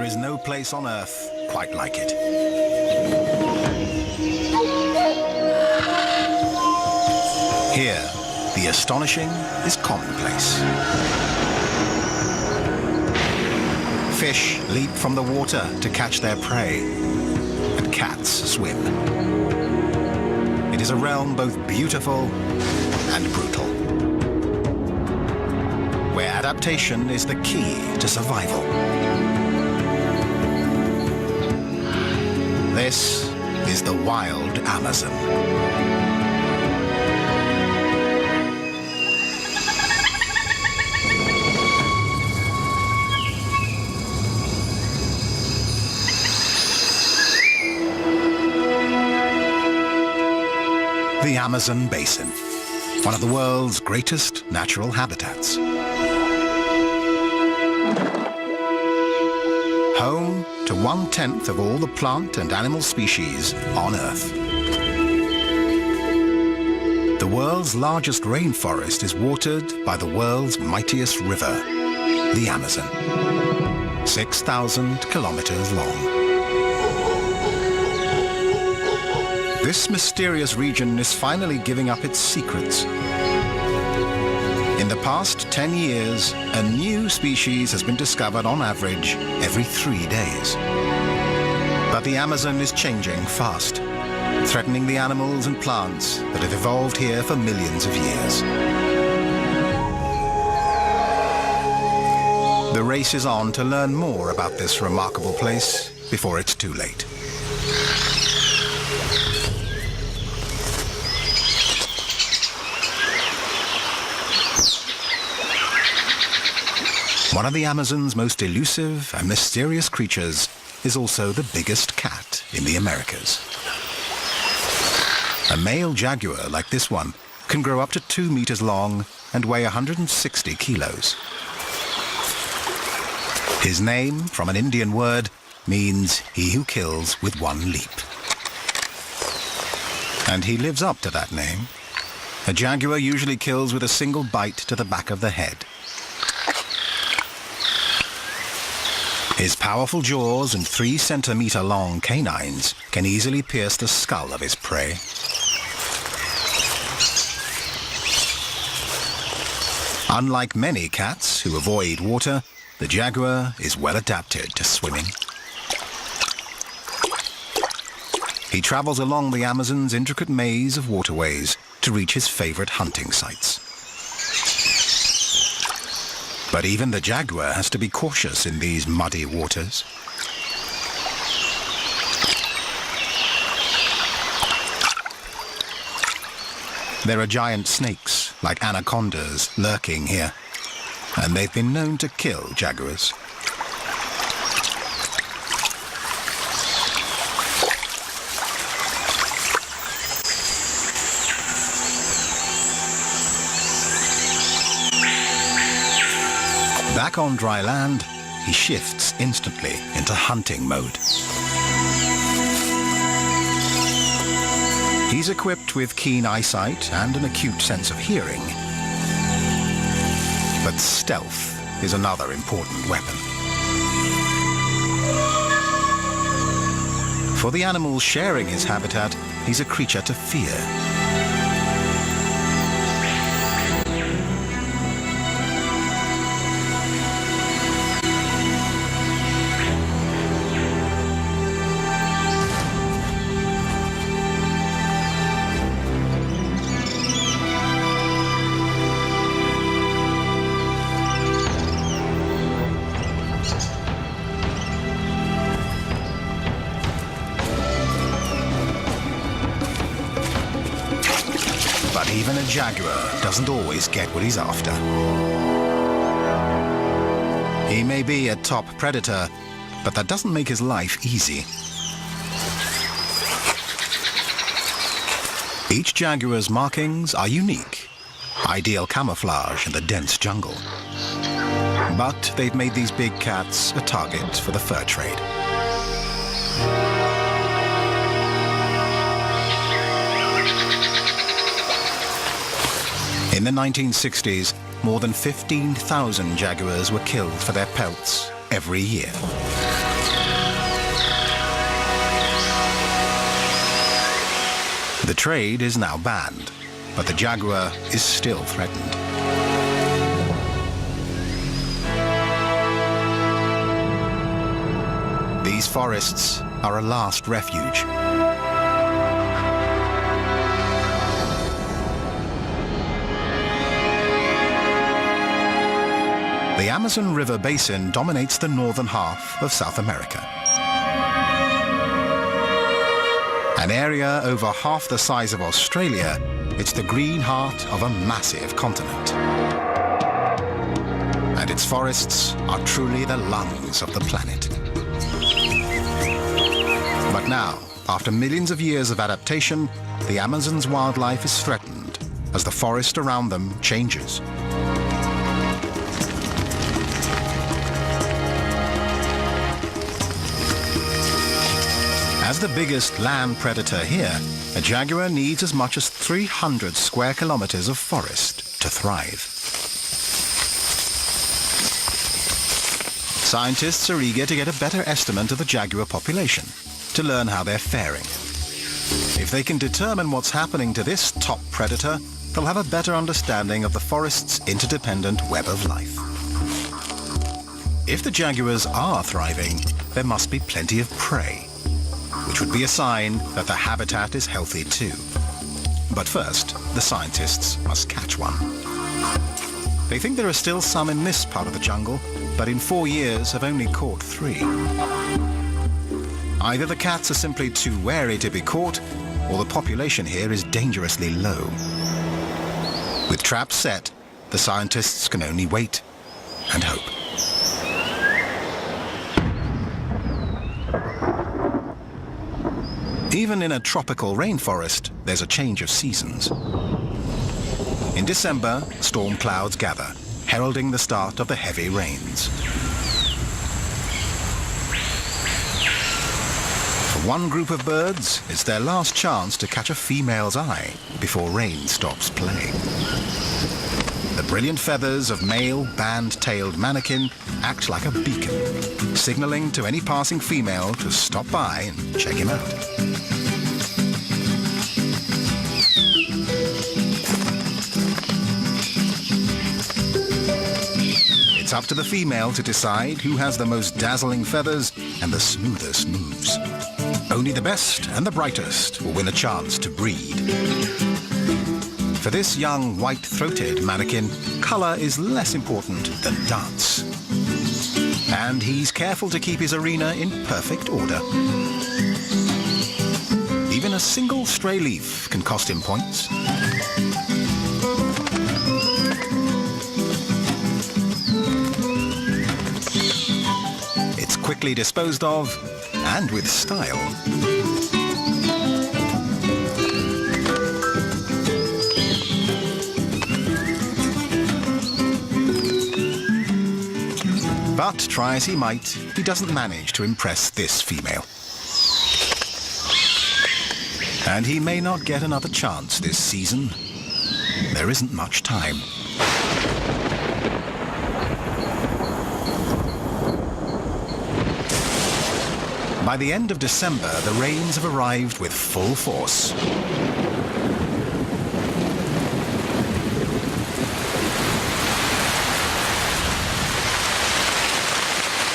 is no place on Earth quite like it. Here, the astonishing is commonplace. Fish leap from the water to catch their prey, and cats swim. It is a realm both beautiful and brutal, where adaptation is the key to survival. This is the wild Amazon. The Amazon Basin, one of the world's greatest natural habitats. Home to 1/10 of all the plant and animal species on Earth. The world's largest rainforest is watered by the world's mightiest river, the Amazon, 6,000 kilometers long. This mysterious region is finally giving up its secrets. In the past 10 years, a new species has been discovered on average every 3 days. But the Amazon is changing fast, threatening the animals and plants that have evolved here for millions of years. The race is on to learn more about this remarkable place before it's too late. One of the Amazon's most elusive and mysterious creatures is also the biggest cat in the Americas. A male jaguar like this one can grow up to 2 meters long and weigh 160 kilos. His name, from an Indian word, means he who kills with one leap. And he lives up to that name. A jaguar usually kills with a single bite to the back of the head. His powerful jaws and 3-centimeter-long canines can easily pierce the skull of his prey. Unlike many cats who avoid water, the jaguar is well adapted to swimming. He travels along the Amazon's intricate maze of waterways to reach his favorite hunting sites. But even the jaguar has to be cautious in these muddy waters. There are giant snakes, like anacondas, lurking here, and they've been known to kill jaguars. Back on dry land, he shifts instantly into hunting mode. He's equipped with keen eyesight and an acute sense of hearing. But stealth is another important weapon. For the animals sharing his habitat, he's a creature to fear. But even a jaguar doesn't always get what he's after. He may be a top predator, but that doesn't make his life easy. Each jaguar's markings are unique, ideal camouflage in the dense jungle. But they've made these big cats a target for the fur trade. In the 1960s, more than 15,000 jaguars were killed for their pelts every year. The trade is now banned, but the jaguar is still threatened. These forests are a last refuge. The Amazon River basin dominates the northern half of South America. An area over half the size of Australia, it's the green heart of a massive continent. And its forests are truly the lungs of the planet. But now, after millions of years of adaptation, the Amazon's wildlife is threatened as the forest around them changes. As the biggest land predator here, a jaguar needs as much as 300 square kilometers of forest to thrive. Scientists are eager to get a better estimate of the jaguar population, to learn how they're faring. If they can determine what's happening to this top predator, they'll have a better understanding of the forest's interdependent web of life. If the jaguars are thriving, there must be plenty of prey, which would be a sign that the habitat is healthy too. But first, the scientists must catch one. They think there are still some in this part of the jungle, but in 4 years have only caught 3. Either the cats are simply too wary to be caught, or the population here is dangerously low. With traps set, the scientists can only wait and hope. Even in a tropical rainforest, there's a change of seasons. In December, storm clouds gather, heralding the start of the heavy rains. For one group of birds, it's their last chance to catch a female's eye before rain stops playing. The brilliant feathers of male band-tailed manakin act like a beacon, signaling to any passing female to stop by and check him out. It's up to the female to decide who has the most dazzling feathers and the smoothest moves. Only the best and the brightest will win a chance to breed. For this young white-throated manakin, color is less important than dance. And he's careful to keep his arena in perfect order. Even a single stray leaf can cost him points. It's quickly disposed of, and with style. But try as he might, he doesn't manage to impress this female. And he may not get another chance this season. There isn't much time. By the end of December, the rains have arrived with full force.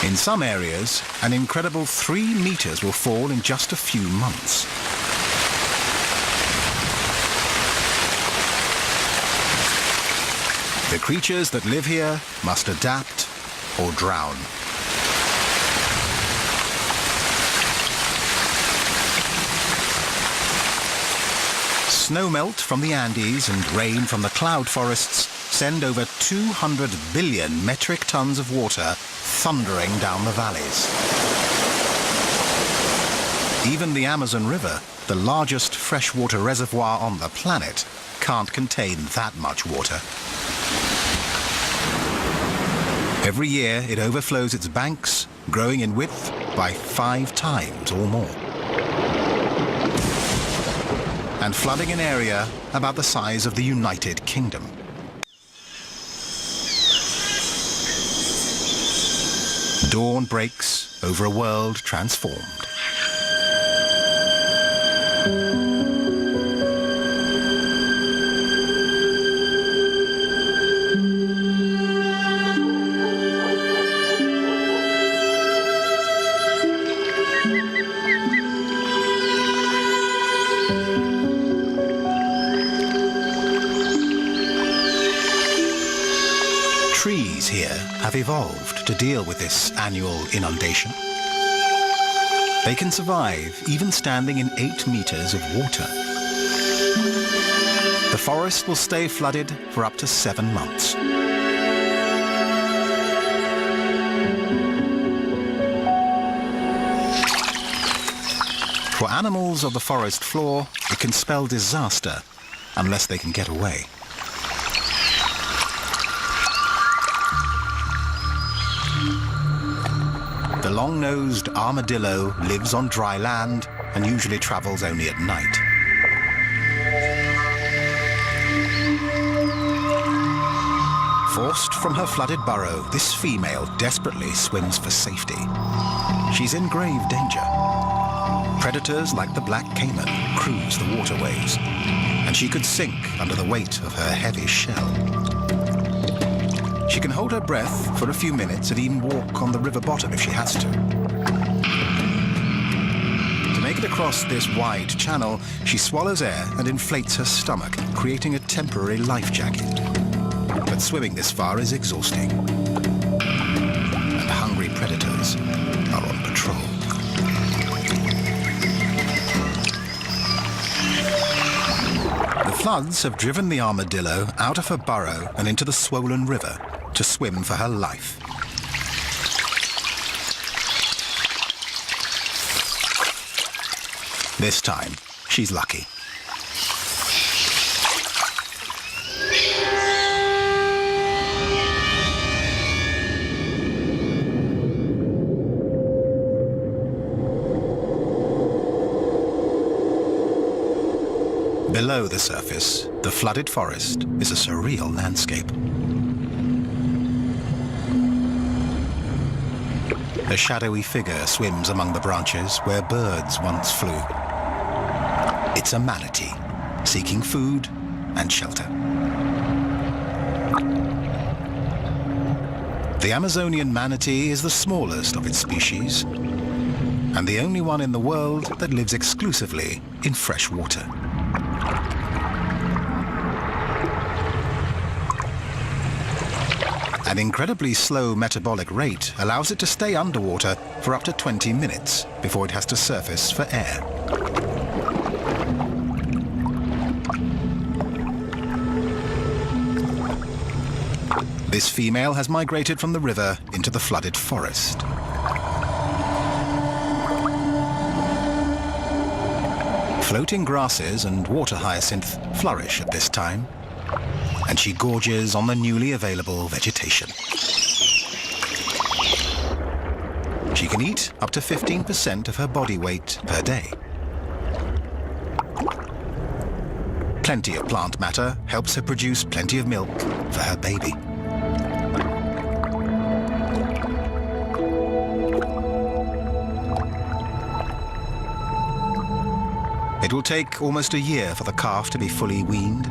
In some areas, an incredible 3 meters will fall in just a few months. The creatures that live here must adapt or drown. Snowmelt from the Andes and rain from the cloud forests send over 200 billion metric tons of water thundering down the valleys. Even the Amazon River, the largest freshwater reservoir on the planet, can't contain that much water. Every year it overflows its banks, growing in width by 5 times or more. And flooding an area about the size of the United Kingdom. Dawn breaks over a world transformed. species here have evolved to deal with this annual inundation. They can survive even standing in 8 meters of water. The forest will stay flooded for up to 7 months. For animals of the forest floor, it can spell disaster unless they can get away. The long-nosed armadillo lives on dry land and usually travels only at night. Forced from her flooded burrow, this female desperately swims for safety. She's in grave danger. Predators like the black caiman cruise the waterways, and she could sink under the weight of her heavy shell. She can hold her breath for a few minutes and even walk on the river bottom if she has to. To make it across this wide channel, she swallows air and inflates her stomach, creating a temporary life jacket. But swimming this far is exhausting, and hungry predators are on patrol. The floods have driven the armadillo out of her burrow and into the swollen river to swim for her life. This time, she's lucky. Below the surface, the flooded forest is a surreal landscape. A shadowy figure swims among the branches where birds once flew. It's a manatee, seeking food and shelter. The Amazonian manatee is the smallest of its species, and the only one in the world that lives exclusively in fresh water. An incredibly slow metabolic rate allows it to stay underwater for up to 20 minutes before it has to surface for air. This female has migrated from the river into the flooded forest. Floating grasses and water hyacinth flourish at this time, and she gorges on the newly available vegetation. She can eat up to 15% of her body weight per day. Plenty of plant matter helps her produce plenty of milk for her baby. It will take almost a year for the calf to be fully weaned.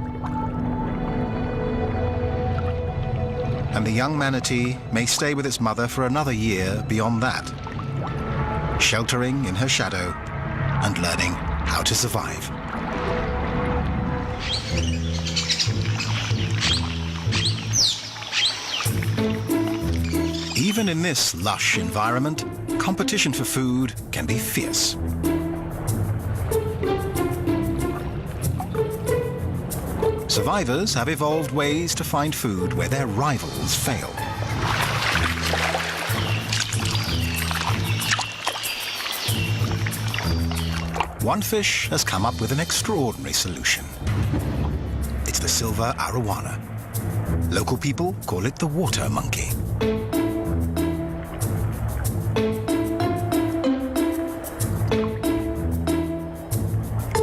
And the young manatee may stay with its mother for another year beyond that, sheltering in her shadow and learning how to survive. Even in this lush environment, competition for food can be fierce. Survivors have evolved ways to find food where their rivals fail. One fish has come up with an extraordinary solution. It's the silver arowana. Local people call it the water monkey.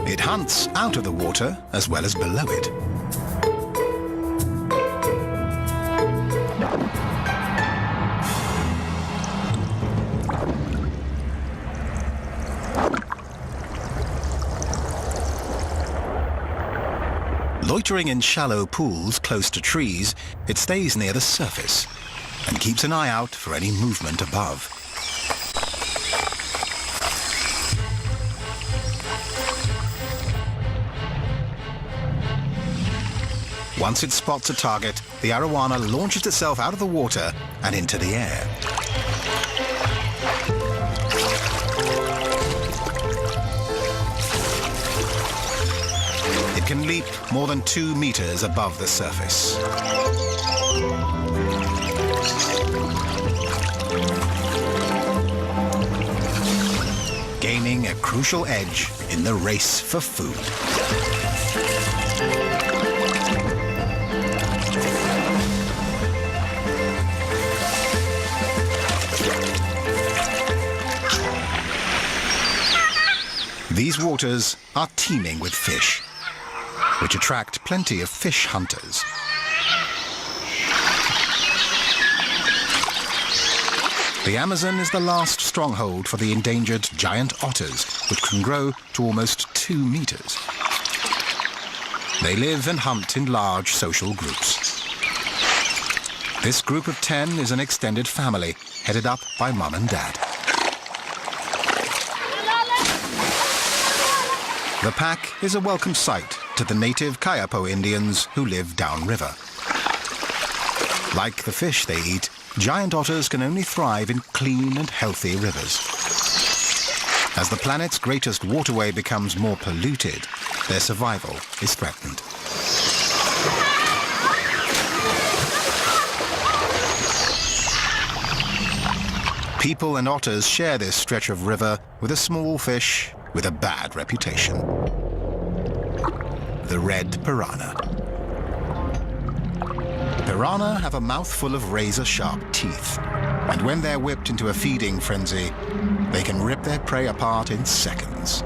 It hunts out of the water as well as below it. Loitering in shallow pools close to trees, it stays near the surface and keeps an eye out for any movement above. Once it spots a target, the arowana launches itself out of the water and into the air. It can leap more than 2 meters above the surface. Gaining a crucial edge in the race for food. These waters are teeming with fish, which attract plenty of fish hunters. The Amazon is the last stronghold for the endangered giant otters, which can grow to almost 2 meters. They live and hunt in large social groups. This group of 10 is an extended family, headed up by Mum and Dad. The pack is a welcome sight to the native Kayapo Indians who live downriver. Like the fish they eat, giant otters can only thrive in clean and healthy rivers. As the planet's greatest waterway becomes more polluted, their survival is threatened. People and otters share this stretch of river with a small fish with a bad reputation: the red piranha. Piranha have a mouthful of razor-sharp teeth, and when they're whipped into a feeding frenzy, they can rip their prey apart in seconds.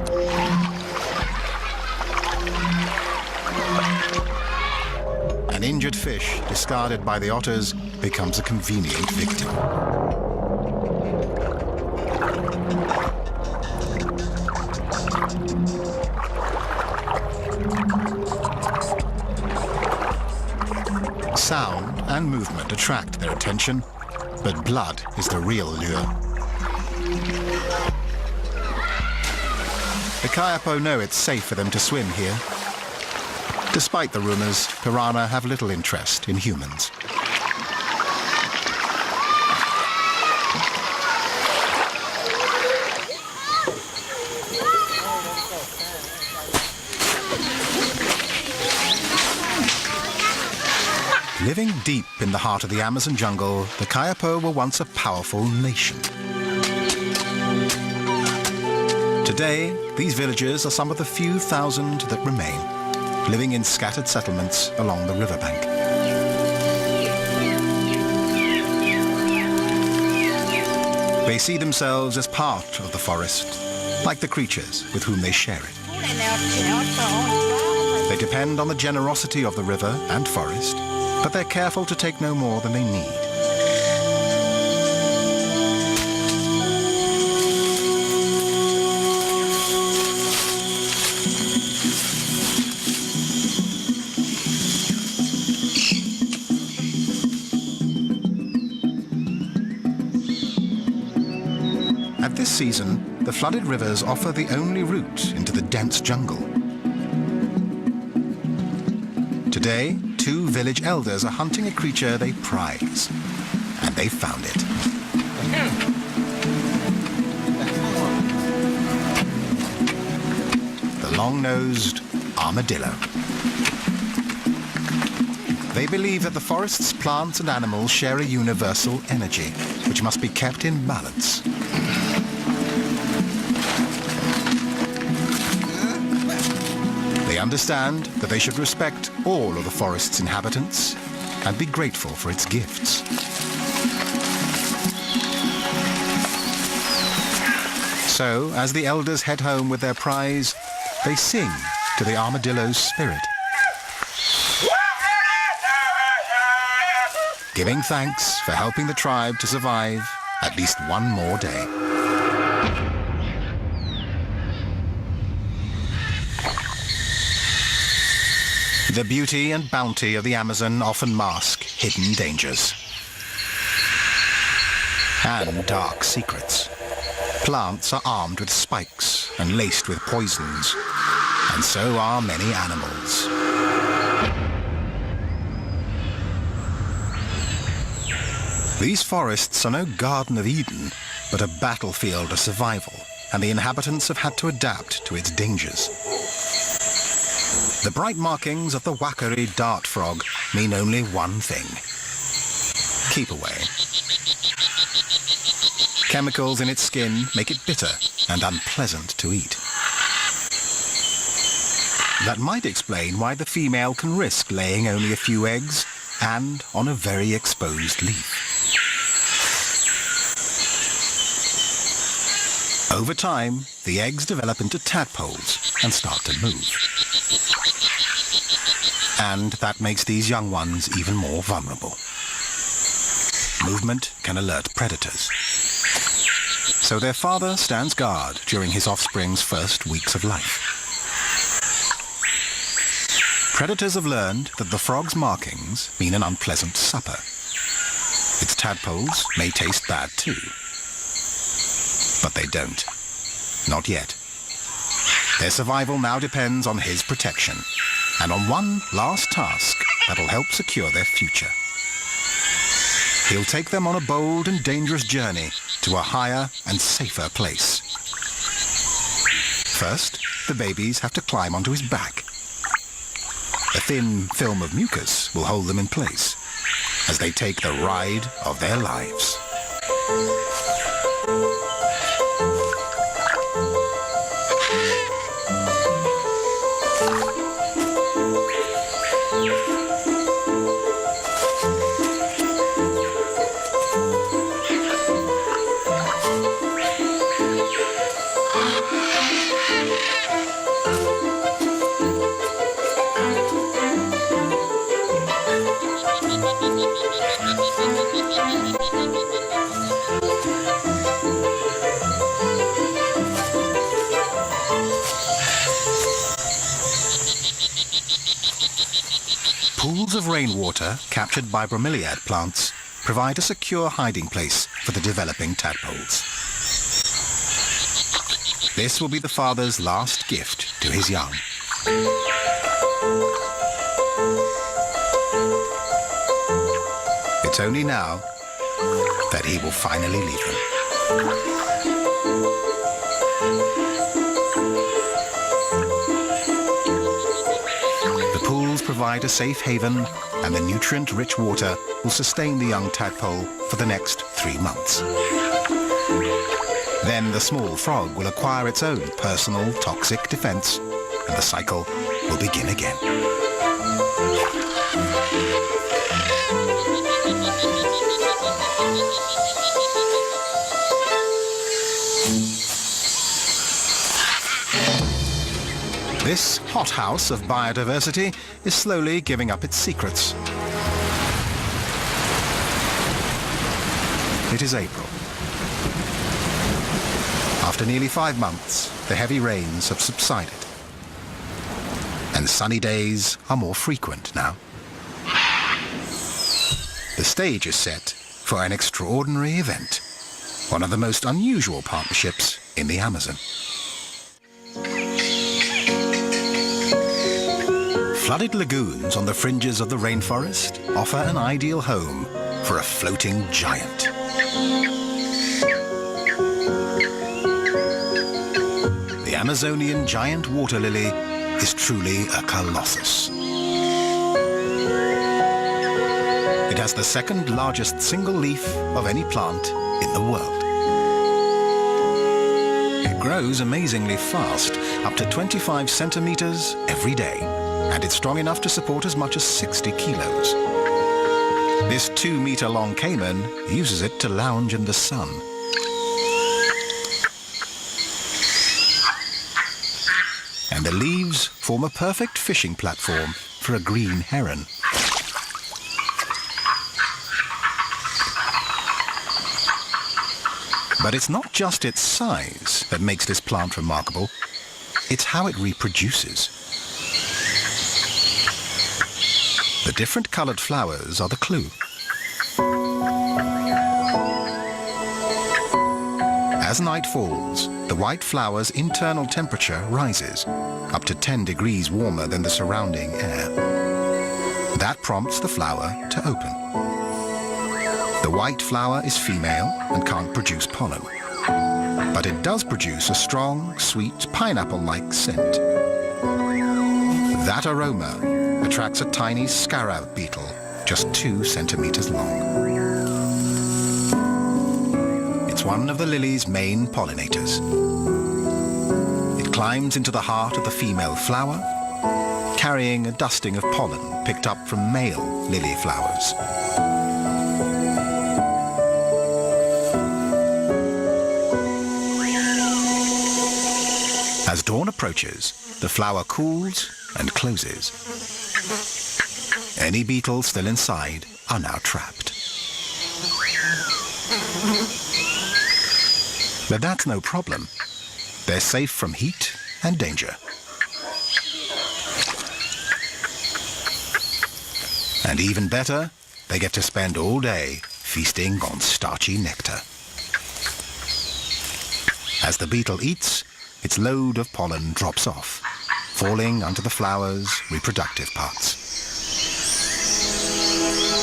An injured fish discarded by the otters becomes a convenient victim. Sound and movement attract their attention, but blood is the real lure. The Kayapo know it's safe for them to swim here. Despite the rumors, piranha have little interest in humans. Living deep in the heart of the Amazon jungle, the Kayapo were once a powerful nation. Today, these villages are some of the few thousand that remain, living in scattered settlements along the riverbank. They see themselves as part of the forest, like the creatures with whom they share it. They depend on the generosity of the river and forest, but they're careful to take no more than they need. At this season, the flooded rivers offer the only route into the dense jungle. Today, 2 village elders are hunting a creature they prize, and they found it. The long-nosed armadillo. They believe that the forest's plants and animals share a universal energy, which must be kept in balance. They understand that they should respect all of the forest's inhabitants and be grateful for its gifts. So, as the elders head home with their prize, they sing to the armadillo's spirit, giving thanks for helping the tribe to survive at least one more day. The beauty and bounty of the Amazon often mask hidden dangers and dark secrets. Plants are armed with spikes and laced with poisons, and so are many animals. These forests are no Garden of Eden, but a battlefield of survival, and the inhabitants have had to adapt to its dangers. The bright markings of the Wakari dart frog mean only one thing: keep away. Chemicals in its skin make it bitter and unpleasant to eat. That might explain why the female can risk laying only a few eggs and on a very exposed leaf. Over time, the eggs develop into tadpoles and start to move. And that makes these young ones even more vulnerable. Movement can alert predators. So their father stands guard during his offspring's first weeks of life. Predators have learned that the frog's markings mean an unpleasant supper. Its tadpoles may taste bad too. But they don't. Not yet. Their survival now depends on his protection, and on one last task that'll help secure their future. He'll take them on a bold and dangerous journey to a higher and safer place. First, the babies have to climb onto his back. A thin film of mucus will hold them in place as they take the ride of their lives. Pools of rainwater captured by bromeliad plants provide a secure hiding place for the developing tadpoles. This will be the father's last gift to his young. It's only now that he will finally leave them. Provide a safe haven, and the nutrient-rich water will sustain the young tadpole for the next 3 months. Then the small frog will acquire its own personal toxic defense, and the cycle will begin again. This hothouse of biodiversity is slowly giving up its secrets. It is April. After nearly 5 months, the heavy rains have subsided, and sunny days are more frequent now. The stage is set for an extraordinary event, one of the most unusual partnerships in the Amazon. Flooded lagoons on the fringes of the rainforest offer an ideal home for a floating giant. The Amazonian giant water lily is truly a colossus. It has the second largest single leaf of any plant in the world. It grows amazingly fast, up to 25 centimeters every day. And it's strong enough to support as much as 60 kilos. This 2-meter-long caiman uses it to lounge in the sun. And the leaves form a perfect fishing platform for a green heron. But it's not just its size that makes this plant remarkable, it's how it reproduces. The different colored flowers are the clue. As night falls, the white flower's internal temperature rises, up to 10 degrees warmer than the surrounding air. That prompts the flower to open. The The white flower is female and can't produce pollen. But it does produce a strong, sweet, pineapple-like scent. That aroma attracts a tiny scarab beetle, just 2 centimeters long. It's one of the lily's main pollinators. It climbs into the heart of the female flower, carrying a dusting of pollen picked up from male lily flowers. As dawn approaches, the flower cools and closes. Any beetles still inside are now trapped. But that's no problem. They're safe from heat and danger. And even better, they get to spend all day feasting on starchy nectar. As the beetle eats, its load of pollen drops off, falling onto the flower's reproductive parts.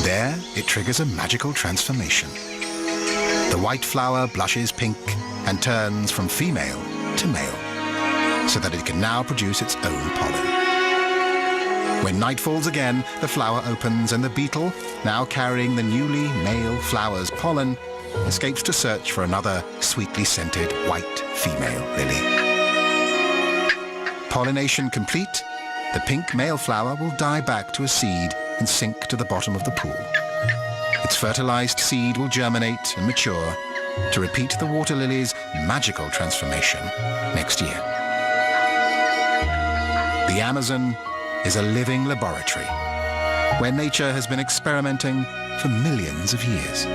There, it triggers a magical transformation. The white flower blushes pink and turns from female to male, so that it can now produce its own pollen. When night falls again, the flower opens and the beetle, now carrying the newly male flower's pollen, escapes to search for another sweetly scented white female lily. Pollination complete, the pink male flower will die back to a seed and sink to the bottom of the pool. Its fertilized seed will germinate and mature to repeat the water lily's magical transformation next year. The Amazon is a living laboratory where nature has been experimenting for millions of years.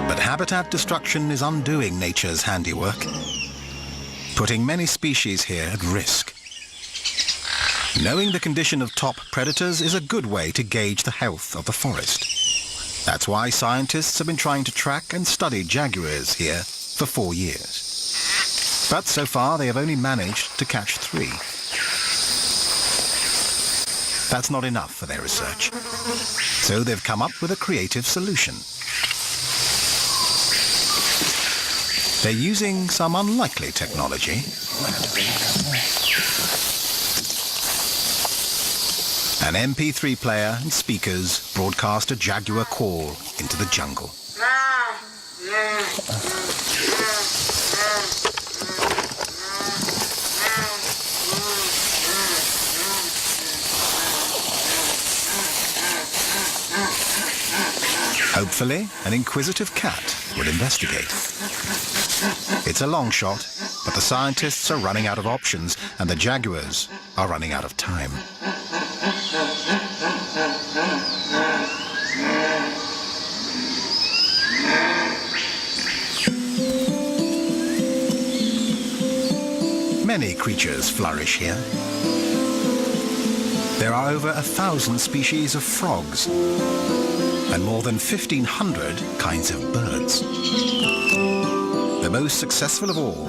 But habitat destruction is undoing nature's handiwork, putting many species here at risk. Knowing the condition of top predators is a good way to gauge the health of the forest. That's why scientists have been trying to track and study jaguars here for 4 years. But so far they have only managed to catch 3. That's not enough for their research. So they've come up with a creative solution. They're using some unlikely technology. An MP3 player and speakers broadcast a jaguar call into the jungle. Hopefully, an inquisitive cat will investigate. It's a long shot, but the scientists are running out of options and the jaguars are running out of time. Many creatures flourish here. There are over 1,000 species of frogs and more than 1,500 kinds of birds. The most successful of all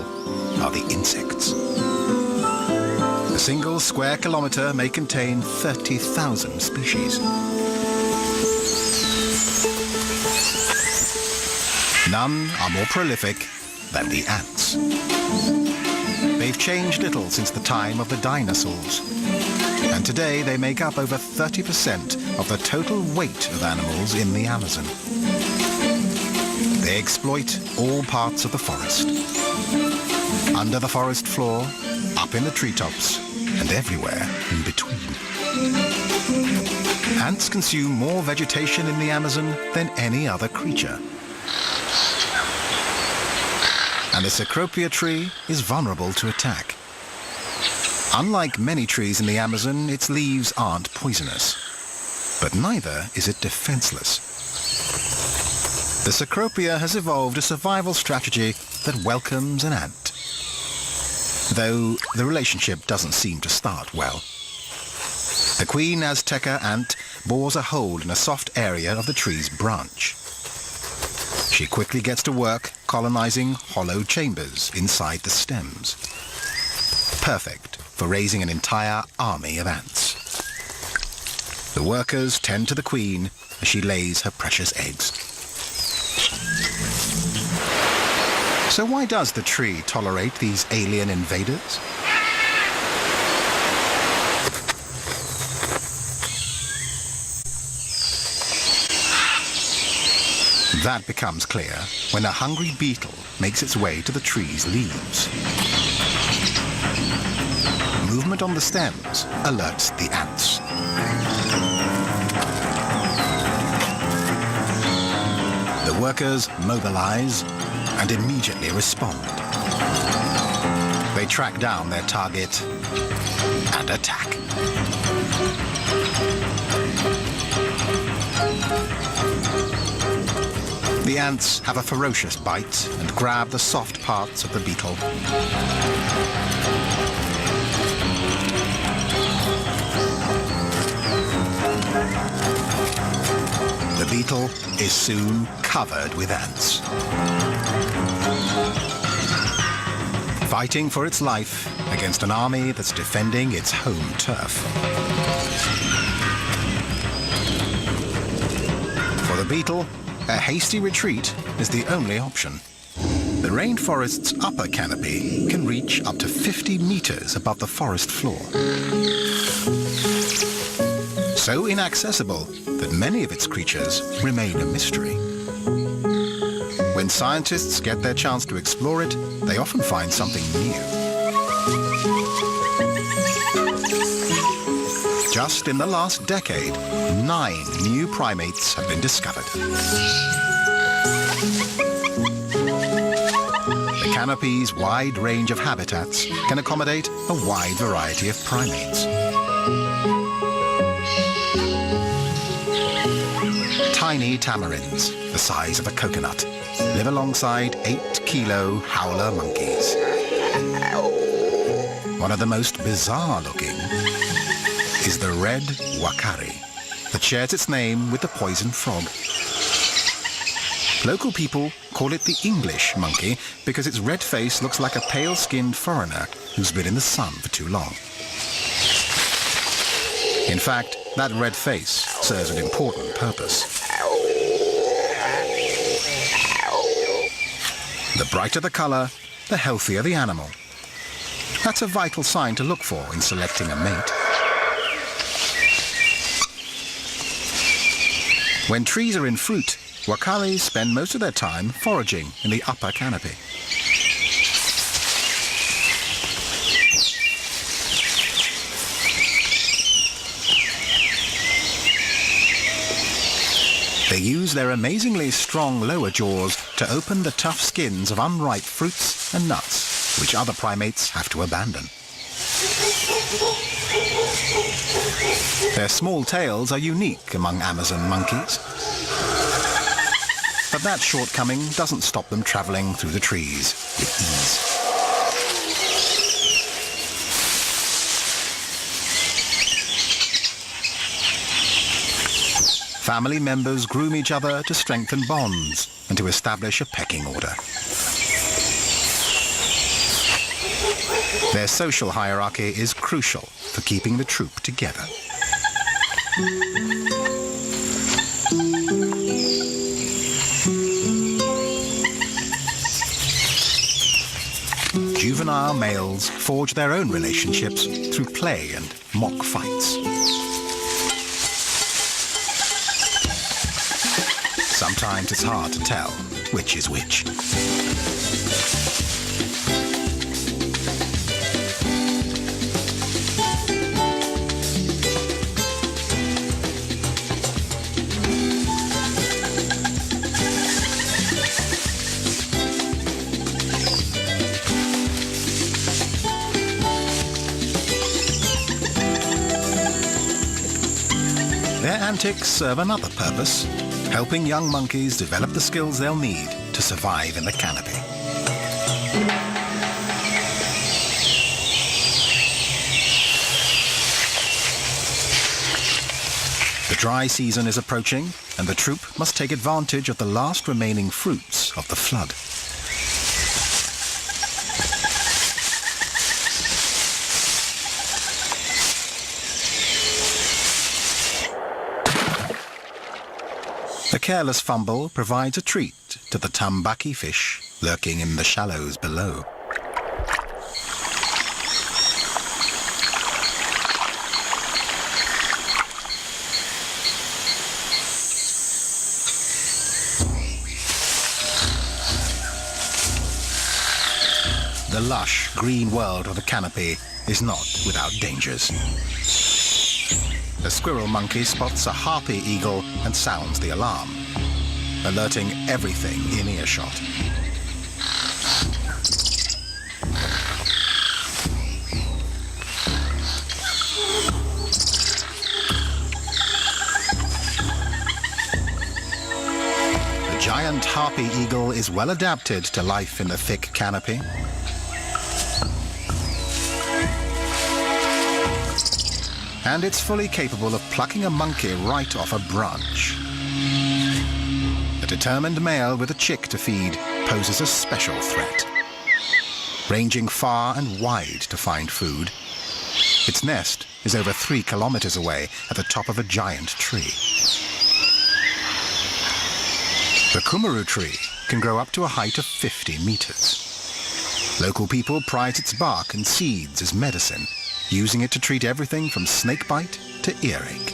are the insects. A single square kilometre may contain 30,000 species. None are more prolific than the ants. They've changed little since the time of the dinosaurs, and today they make up over 30% of the total weight of animals in the Amazon. They exploit all parts of the forest. Under the forest floor, up in the treetops, and everywhere in between. Ants consume more vegetation in the Amazon than any other creature. And the Cecropia tree is vulnerable to attack. Unlike many trees in the Amazon, its leaves aren't poisonous, but neither is it defenseless. The Cecropia has evolved a survival strategy that welcomes an ant, though the relationship doesn't seem to start well. The queen Azteca ant bores a hole in a soft area of the tree's branch. She quickly gets to work colonizing hollow chambers inside the stems. Perfect for raising an entire army of ants. The workers tend to the queen as she lays her precious eggs. So why does the tree tolerate these alien invaders? That becomes clear when a hungry beetle makes its way to the tree's leaves. Movement on the stems alerts the ants. The workers mobilize and immediately respond. They track down their target and attack. The ants have a ferocious bite and grab the soft parts of the beetle. The beetle is soon covered with ants. Fighting for its life against an army that's defending its home turf. For the beetle, a hasty retreat is the only option. The rainforest's upper canopy can reach up to 50 meters above the forest floor. So inaccessible that many of its creatures remain a mystery. When scientists get their chance to explore it, they often find something new. Just in the last decade, 9 new primates have been discovered. The canopy's wide range of habitats can accommodate a wide variety of primates. Tiny tamarins, the size of a coconut, live alongside 8-kilo howler monkeys. One of the most bizarre looking is the red wakari that shares its name with the poison frog. Local people call it the English monkey because its red face looks like a pale-skinned foreigner who's been in the sun for too long. In fact, that red face serves an important purpose. The brighter the color, the healthier the animal. That's a vital sign to look for in selecting a mate. When trees are in fruit, wakaris spend most of their time foraging in the upper canopy. They use their amazingly strong lower jaws to open the tough skins of unripe fruits and nuts, which other primates have to abandon. Their small tails are unique among Amazon monkeys. But that shortcoming doesn't stop them traveling through the trees with ease. Family members groom each other to strengthen bonds and to establish a pecking order. Their social hierarchy is crucial for keeping the troop together. Juvenile males forge their own relationships through play and mock fights. Sometimes it's hard to tell which is which. Their antics serve another purpose, helping young monkeys develop the skills they'll need to survive in the canopy. The dry season is approaching, and the troop must take advantage of the last remaining fruits of the flood. A careless fumble provides a treat to the tambaki fish lurking in the shallows below. The lush green world of the canopy is not without dangers. The squirrel monkey spots a harpy eagle and sounds the alarm, alerting everything in earshot. The giant harpy eagle is well adapted to life in the thick canopy. And it's fully capable of plucking a monkey right off a branch. A determined male with a chick to feed poses a special threat. Ranging far and wide to find food, its nest is over 3 kilometers away at the top of a giant tree. The kummeru tree can grow up to a height of 50 meters. Local people prize its bark and seeds as medicine, using it to treat everything from snakebite to earache.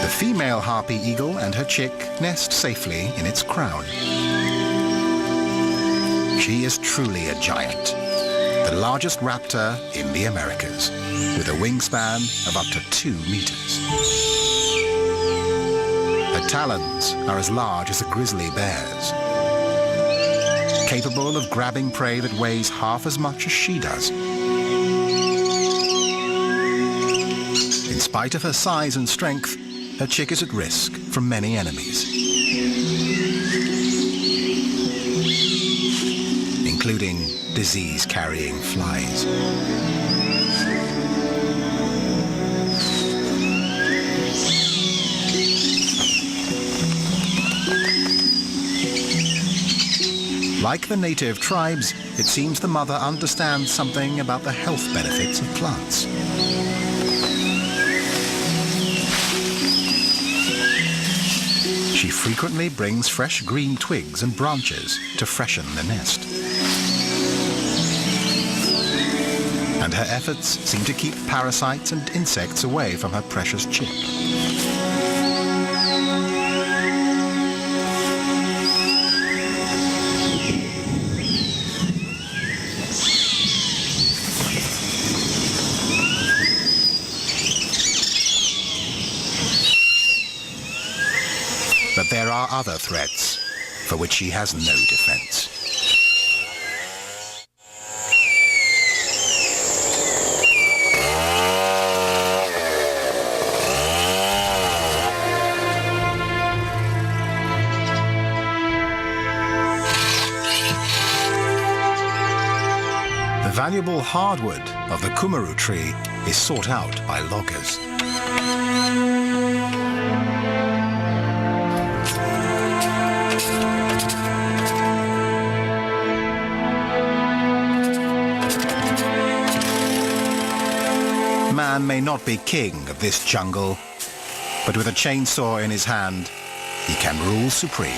The female harpy eagle and her chick nest safely in its crown. She is truly a giant, the largest raptor in the Americas, with a wingspan of up to 2 meters. Her talons are as large as a grizzly bear's, capable of grabbing prey that weighs half as much as she does. In spite of her size and strength, her chick is at risk from many enemies, including disease-carrying flies. Like the native tribes, it seems the mother understands something about the health benefits of plants. She frequently brings fresh green twigs and branches to freshen the nest. And her efforts seem to keep parasites and insects away from her precious chick. But there are other threats for which she has no defense. The valuable hardwood of the kummeru tree is sought out by loggers. Man may not be king of this jungle, but with a chainsaw in his hand, he can rule supreme.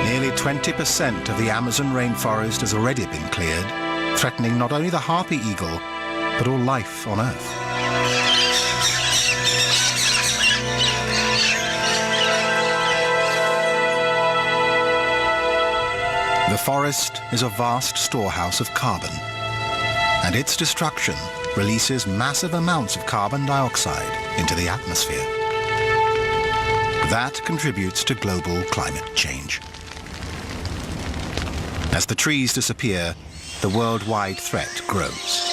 Nearly 20% of the Amazon rainforest has already been cleared, threatening not only the harpy eagle, but all life on Earth. The forest is a vast storehouse of carbon, and its destruction releases massive amounts of carbon dioxide into the atmosphere. That contributes to global climate change. As the trees disappear, the worldwide threat grows.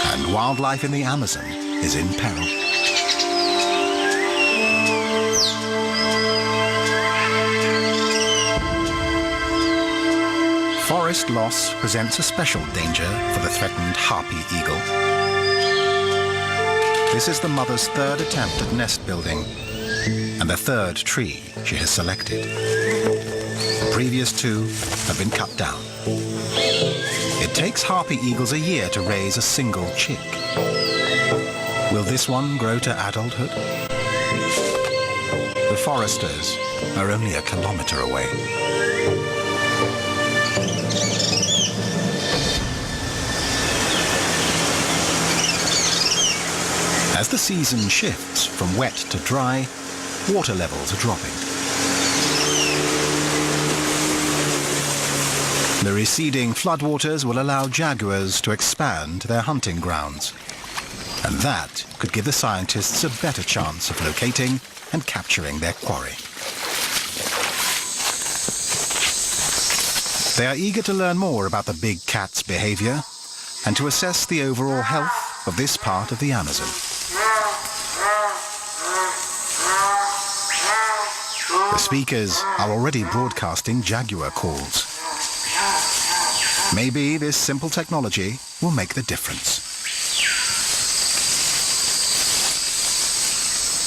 And wildlife in the Amazon is in peril. Forest loss presents a special danger for the threatened harpy eagle. This is the mother's third attempt at nest building and the third tree she has selected. The previous two have been cut down. It takes harpy eagles a year to raise a single chick. Will this one grow to adulthood? The foresters are only a kilometer away. As the season shifts from wet to dry, water levels are dropping. The receding floodwaters will allow jaguars to expand their hunting grounds. And that could give the scientists a better chance of locating and capturing their quarry. They are eager to learn more about the big cat's behavior and to assess the overall health of this part of the Amazon. The speakers are already broadcasting jaguar calls. Maybe this simple technology will make the difference.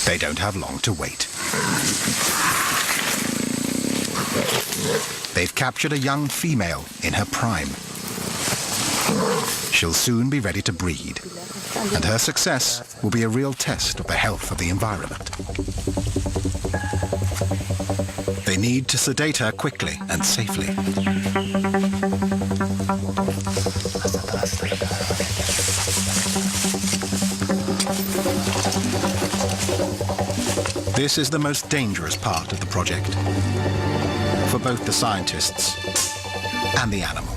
They don't have long to wait. They've captured a young female in her prime. She'll soon be ready to breed, and her success will be a real test of the health of the environment. They need to sedate her quickly and safely. This is the most dangerous part of the project, for both the scientists and the animal.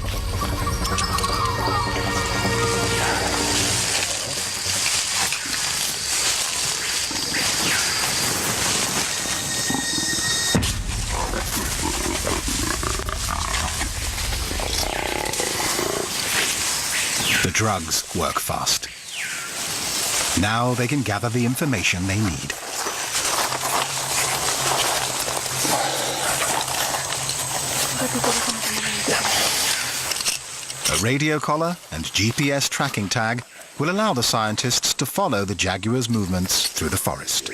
The drugs work fast. Now they can gather the information they need. A radio collar and GPS tracking tag will allow the scientists to follow the jaguar's movements through the forest.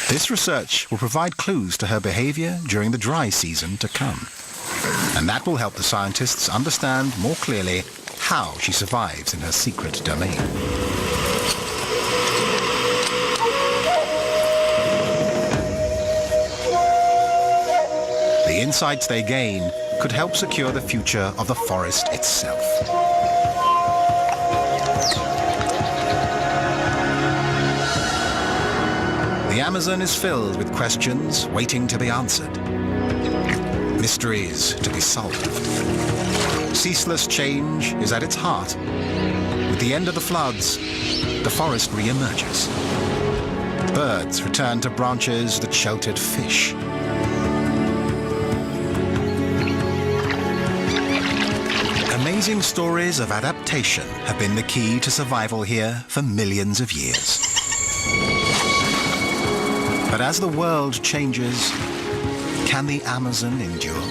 This research will provide clues to her behavior during the dry season to come. And that will help the scientists understand more clearly how she survives in her secret domain. The insights they gain could help secure the future of the forest itself. The Amazon is filled with questions waiting to be answered. Mysteries to be solved. Ceaseless change is at its heart. With the end of the floods, the forest re-emerges. Birds return to branches that sheltered fish. Amazing stories of adaptation have been the key to survival here for millions of years. But as the world changes, can the Amazon endure?